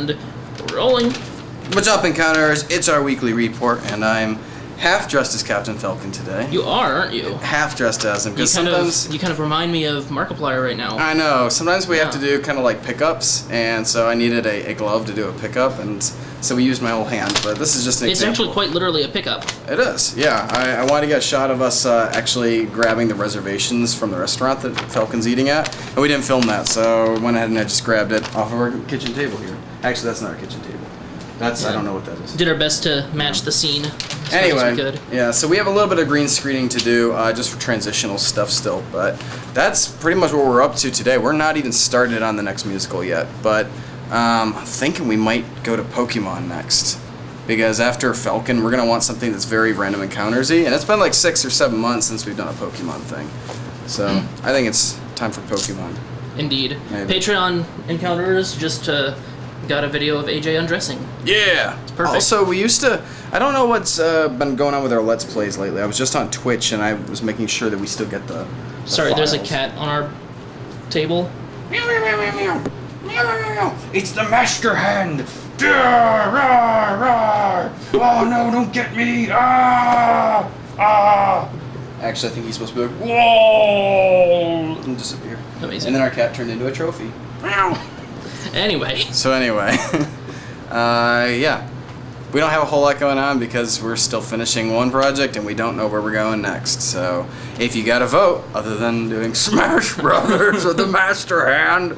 And we're rolling. What's up, Encounters? It's our weekly report, and I'm half dressed as Captain Falcon today. You are, aren't you? Half dressed as him, because sometimes... You kind of remind me of Markiplier right now. I know. Sometimes we have to do kind of like pickups, and so I needed a glove to do a pickup, and so we used my whole hand, but this is just an example. It's actually quite literally a pickup. It is, yeah. I wanted to get a shot of us actually grabbing the reservations from the restaurant that Falcon's eating at, and we didn't film that, so I went ahead and I just grabbed it off of our kitchen table here. Actually, that's not our kitchen table. That's, I don't know what that is. Did our best to match the scene. Anyway, we could. Yeah, so we have a little bit of green screening to do, just for transitional stuff still, but that's pretty much what we're up to today. We're not even started on the next musical yet, but I'm thinking we might go to Pokemon next. Because after Falcon, we're going to want something that's very random encounters-y, and it's been like 6 or 7 months since we've done a Pokemon thing. So I think it's time for Pokemon. Indeed. Maybe. Patreon Encounters just got a video of AJ undressing. Yeah! It's perfect. Also, we used to... I don't know what's been going on with our Let's Plays lately. I was just on Twitch, and I was making sure that we still get the Sorry, files. there's a cat on our table. It's the Master Hand! Oh no, don't get me! Actually, I think he's supposed to be like, whoa! And disappear. Amazing. And then our cat turned into a trophy. Anyway. So anyway, yeah. We don't have a whole lot going on because we're still finishing one project and we don't know where we're going next. So if you got a vote, other than doing Smash Brothers or the Master Hand,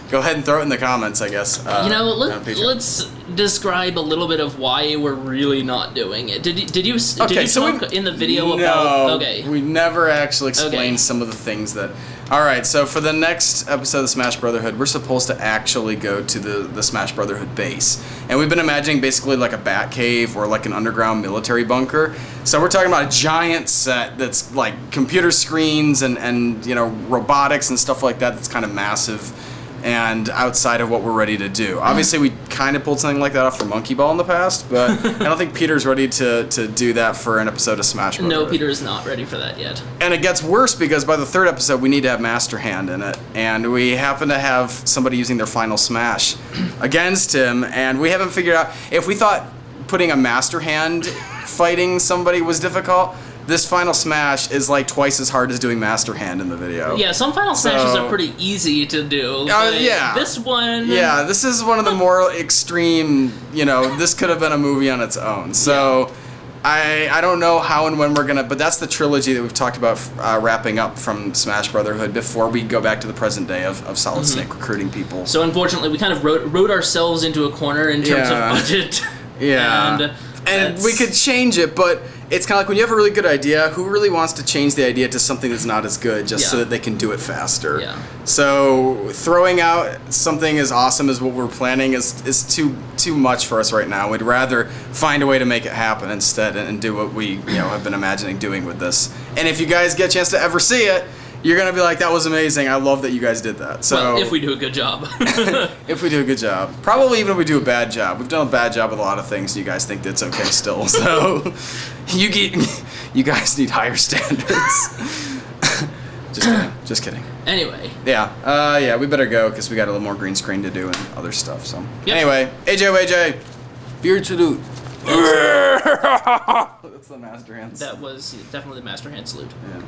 go ahead and throw it in the comments, I guess. Let's describe a little bit of why we're really not doing it. Did you talk in the video about... Okay. We never actually explained some of the things that... Alright, so for the next episode of Smash Brotherhood, we're supposed to actually go to the Smash Brotherhood base. And we've been imagining basically like a bat cave or like an underground military bunker. So we're talking about a giant set that's like computer screens and you know, robotics and stuff like that that's kind of massive and outside of what we're ready to do. Obviously, we kind of pulled something like that off for Monkey Ball in the past, but I don't think Peter's ready to do that for an episode of Smash Bros. No, Peter is not ready for that yet. And it gets worse because by the third episode, we need to have Master Hand in it, and we happen to have somebody using their final smash against him, and we haven't figured out... If we thought putting a Master Hand fighting somebody was difficult, this final smash is like twice as hard as doing Master Hand in the video. Yeah, some final smashes are pretty easy to do. Yeah. This one... Yeah, this is one of the more extreme, you know, this could have been a movie on its own. So, I don't know how and when we're going to... But that's the trilogy that we've talked about wrapping up from Smash Brotherhood before we go back to the present day of Solid Snake recruiting people. So, unfortunately, we kind of wrote ourselves into a corner in terms of budget. Yeah. And we could change it, but... It's kind of like when you have a really good idea, who really wants to change the idea to something that's not as good just so that they can do it faster? Yeah. So throwing out something as awesome as what we're planning is too much for us right now. We'd rather find a way to make it happen instead and do what we have been imagining doing with this. And if you guys get a chance to ever see it, you're going to be like, that was amazing. I love that you guys did that. So, well, if we do a good job. If we do a good job. Probably even if we do a bad job. We've done a bad job with a lot of things, and you guys think that's okay still. So, you guys need higher standards. Just kidding. Anyway. Yeah, we better go because we got a little more green screen to do and other stuff. So, Anyway, AJ, beard salute. That's the Master Hand. That was definitely the Master Hand salute. Yeah.